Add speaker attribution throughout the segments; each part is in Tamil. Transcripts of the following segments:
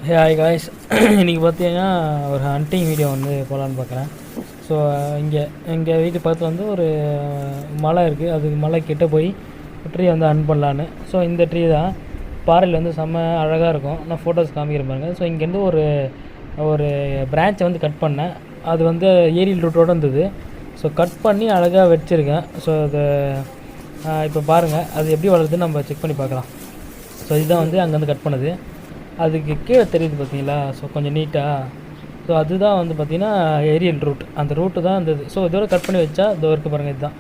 Speaker 1: ஹாய் காய்ஸ், இன்றைக்கி பார்த்தீங்கன்னா ஒரு ஹண்டிங் வீடியோ வந்து போகலான்னு பார்க்குறேன். ஸோ எங்கள் வீட்டு பக்கத்தில் வந்து ஒரு மலை இருக்குது. அதுக்கு மலை கிட்ட போய் ட்ரீ வந்து ஹண்ட் பண்ணலான்னு. ஸோ இந்த ட்ரீ தான் பாறையில் வந்து செம்ம அழகாக இருக்கும். நான் ஃபோட்டோஸ் காமிக்கிறேன் பாருங்கள். ஸோ இங்கேருந்து ஒரு ஒரு பிரான்ச்சை வந்து கட் பண்ணேன். அது வந்து ஏரியல் ரூட்டோடு இருந்தது. ஸோ கட் பண்ணி அழகாக வச்சுருக்கேன். ஸோ அது இப்போ பாருங்கள் அது எப்படி வளருதுன்னு நம்ம செக் பண்ணி பார்க்கலாம். ஸோ இதுதான் வந்து அங்கேருந்து கட் பண்ணது. அதுக்கு கீழே தெரியுது பார்த்தீங்களா? ஸோ கொஞ்சம் நீட்டாக. ஸோ அதுதான் வந்து பார்த்திங்கன்னா ஏரியல் ரூட். அந்த ரூட்டு தான் இருந்தது. ஸோ இதோட கட் பண்ணி வச்சா இதோ இருக்குது பாருங்கள். இதுதான்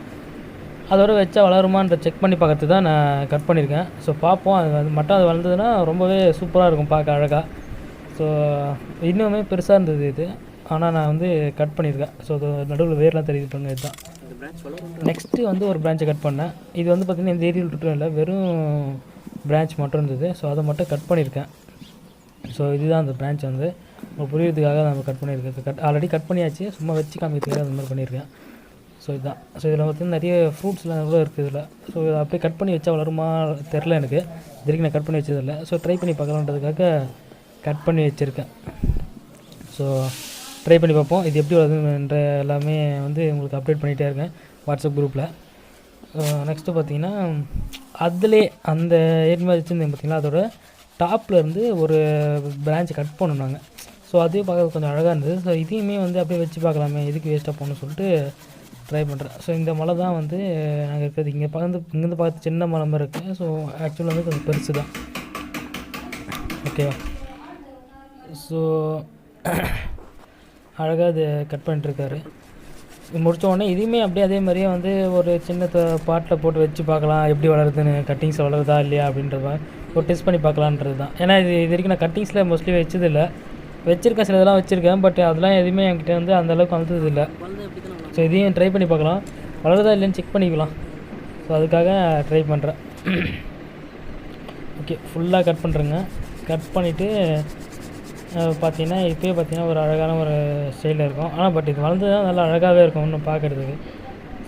Speaker 1: அதோட வச்சா வளருமான்ற செக் பண்ணி பார்க்கறது தான் நான் கட் பண்ணியிருக்கேன். ஸோ பார்ப்போம். அது மட்டும் அது வளர்ந்ததுன்னா ரொம்பவே சூப்பராக இருக்கும் பார்க்க அழகாக. ஸோ இன்னுமே பெருசாக இருந்தது இது. ஆனால் நான் வந்து கட் பண்ணியிருக்கேன். ஸோ அது நடுவில் வேர்லாம் தெரியுது பாருங்கள். இதுதான் நெக்ஸ்ட்டு வந்து ஒரு பிரான்ச்சை கட் பண்ணேன். இது வந்து பார்த்திங்கன்னா இந்த ஏரியல் ரூட்டும் இல்லை, வெறும் பிரான்ச் மட்டும் இருந்தது. ஸோ அதை மட்டும் கட் பண்ணியிருக்கேன். ஸோ இதுதான் அந்த பிரான்ச் வந்து புரியறதுக்காக நம்ம கட் பண்ணியிருக்கேன். ஆல்ரெடி கட் பண்ணியாச்சு, சும்மா வச்சு காமிக்கிறதுக்காக அந்த மாதிரி பண்ணியிருக்கேன். ஸோ இதுதான். ஸோ இதில் பார்த்திங்கன்னா நிறைய ஃப்ரூட்ஸ்லாம் கூட இருக்குது இதில். ஸோ இதை அப்படியே கட் பண்ணி வச்சா வளருமா தெரில எனக்கு. இது வரைக்கும் நான் கட் பண்ணி வச்சதில்லை. ஸோ ட்ரை பண்ணி பார்க்கலான்றதுக்காக கட் பண்ணி வச்சுருக்கேன். ஸோ ட்ரை பண்ணி பார்ப்போம் இது எப்படி வருதுன்ற எல்லாமே வந்து உங்களுக்கு அப்டேட் பண்ணிகிட்டே இருக்கேன் வாட்ஸ்அப் குரூப்பில். நெக்ஸ்ட்டு பார்த்திங்கன்னா அதிலே அந்த ஏரியா வச்சுருந்தேன் பார்த்திங்களா, அதோட டாப்பில் இருந்து ஒரு பிரான்ச்சை கட் பண்ணோம். ஸோ அதையும் பார்க்க கொஞ்சம் அழகாக இருந்தது. ஸோ இதையுமே வந்து அப்படியே வச்சு பார்க்கலாமே, எதுக்கு வேஸ்ட்டாக போகணும்னு சொல்லிட்டு ட்ரை பண்ணுறேன். ஸோ இந்த மலை தான் வந்து நாங்கள் இருக்கிறது. இங்கேருந்து பார்த்து சின்ன மலை மாதிரி இருக்குது. ஸோ ஆக்சுவலாக வந்து கொஞ்சம் பெருசு தான். ஓகேவா? ஸோ அழகாக அது கட் பண்ணிட்டுருக்காரு. முடித்த உடனே இதையுமே அப்படியே அதே மாதிரியே வந்து ஒரு சின்ன பாட்டில் போட்டு வச்சு பார்க்கலாம் எப்படி வளருதுன்னு, கட்டிங்ஸ் வளருதா இல்லையா அப்படின்றத ஒரு டெஸ்ட் பண்ணி பார்க்கலான்றது தான். ஏன்னா இது வரைக்கும் நான் கட்டிங்ஸில் மோஸ்ட்லி வச்சதில்லை. வச்சுருக்கேன், சில இதெல்லாம் வச்சுருக்கேன். பட் அதெல்லாம் எதுவுமே என்கிட்ட வந்து அந்தளவுக்கு வந்தது இல்லை. ஸோ இதையும் ட்ரை பண்ணி பார்க்கலாம், வளருதா இல்லைன்னு செக் பண்ணிக்கலாம். ஸோ அதுக்காக ட்ரை பண்ணுறேன். ஓகே, ஃபுல்லாக கட் பண்ணுறேங்க. கட் பண்ணிவிட்டு பார்த்தீங்கன்னா இப்போயே பார்த்தீங்கன்னா ஒரு அழகான ஒரு ஸ்டைலில் இருக்கும். ஆனால் பட் இது வளர்ந்து தான் நல்லா அழகாகவே இருக்கும் இன்னும் பார்க்குறதுக்கு.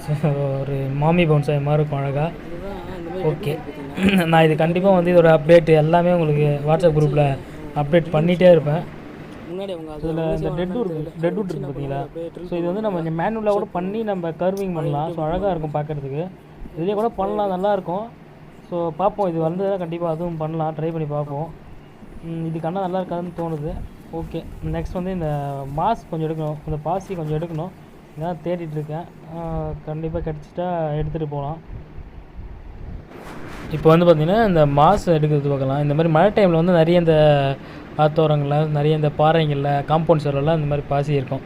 Speaker 1: ஸோ ஒரு மாமி பவுன்ஸாக மாதிரி இருக்கும் அழகாக. ஓகே, நான் இது கண்டிப்பாக வந்து இதோட அப்டேட் எல்லாமே உங்களுக்கு வாட்ஸ்அப் குரூப்பில் அப்டேட் பண்ணிகிட்டே இருப்பேன். இதில் இந்த டெட் வுட் இருக்குது பார்த்தீங்களா? ஸோ இது வந்து நம்ம கொஞ்சம் மேனுவலாக கூட பண்ணி நம்ம கர்விங் பண்ணலாம். ஸோ அழகாக இருக்கும் பார்க்குறதுக்கு. இதுலேயே கூட பண்ணலாம், நல்லாயிருக்கும். ஸோ பார்ப்போம், இது வந்ததுன்னா கண்டிப்பாக அதுவும் பண்ணலாம், ட்ரை பண்ணி பார்ப்போம். இது கண்ணா நல்லா இருக்காதுன்னு தோணுது. ஓகே, நெக்ஸ்ட் வந்து இந்த மாஸ் கொஞ்சம் எடுக்கணும், இந்த பாசி கொஞ்சம் எடுக்கணும். இதான் தேடிட்டுருக்கேன். கண்டிப்பாக கிடச்சிட்டா எடுத்துகிட்டு போகலாம். இப்போ வந்து பார்த்திங்கன்னா இந்த மாஸ் எடுக்கிறது பார்க்கலாம். இந்த மாதிரி மழை டைமில் வந்து நிறைய இந்த ஆத்தோரங்களில், நிறைய இந்த பாறைங்களில், காம்பவுண்ட் சைட்லலாம் இந்த மாதிரி பாசி இருக்கும்.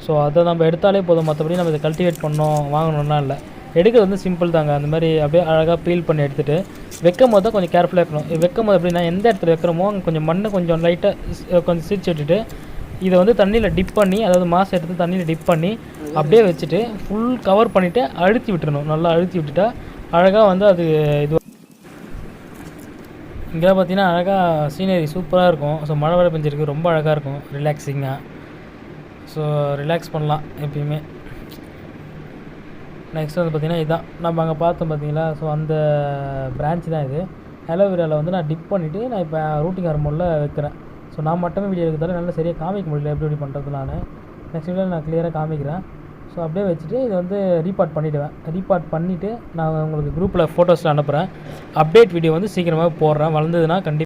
Speaker 1: ஸோ அதை நம்ம எடுத்தாலே போதும். மற்றபடி நம்ம இதை கல்டிவேட் பண்ணோம் வாங்கணுன்னா இல்லை. எடுக்கிறது வந்து சிம்பிள் தாங்க. அந்த மாதிரி அப்படியே அழகாக பீல் பண்ணி எடுத்துகிட்டு வைக்கும் போது தான் கொஞ்சம் கேர்ஃபுல்லாக இருக்கணும். வைக்கும் போது எப்படின்னா எந்த இடத்துல வைக்கிறோமோ அங்கே கொஞ்சம் மண்ணை கொஞ்சம் லைட்டாக கொஞ்சம் சிரிச்சு விட்டுட்டு இதை வந்து தண்ணியில் டிப் பண்ணி, அதாவது மாசம் எடுத்து தண்ணியில் டிப் பண்ணி அப்படியே வச்சுட்டு ஃபுல் கவர் பண்ணிவிட்டு அழுத்தி விட்டுறணும். நல்லா அழுத்தி விட்டுட்டா அழகாக வந்து அது இது. இங்கே பார்த்தீங்கன்னா அழகாக சீனரி சூப்பராக இருக்கும். ஸோ மழை வர பெஞ்சிருக்கு, ரொம்ப அழகாக இருக்கும், ரிலாக்ஸிங்காக. ஸோ ரிலாக்ஸ் பண்ணலாம் எப்பயுமே. நெக்ஸ்ட் வந்து பார்த்திங்கன்னா இதுதான் நம்ம அங்கே பார்த்தோம் பார்த்தீங்களா? ஸோ அந்த பிரான்ச் தான் இது. அலோவேராவில் வந்து நான் டிப் பண்ணிவிட்டு நான் இப்போ ரூட்டிங் ஹார்மோனில் வைக்கிறேன். ஸோ நான் மட்டுமே வீடியோ எடுக்கிறதால நல்லா சரியாக காமிக்க முடியல எப்படி பண்ணுறது. நான் நெக்ஸ்ட் வீடியோவில் நான் கிளியராக காமிக்கிறேன். ஸோ அப்படியே வச்சுட்டு இதை வந்து ரீபார்ட் பண்ணிவிடுவேன். ரீபார்ட் பண்ணிவிட்டு நான் உங்களுக்கு குரூப்பில் ஃபோட்டோஸில் அனுப்புகிறேன். அப்டேட் வீடியோ வந்து சீக்கிரமாக போடுறேன். வளர்ந்ததுன்னா கண்டிப்பாக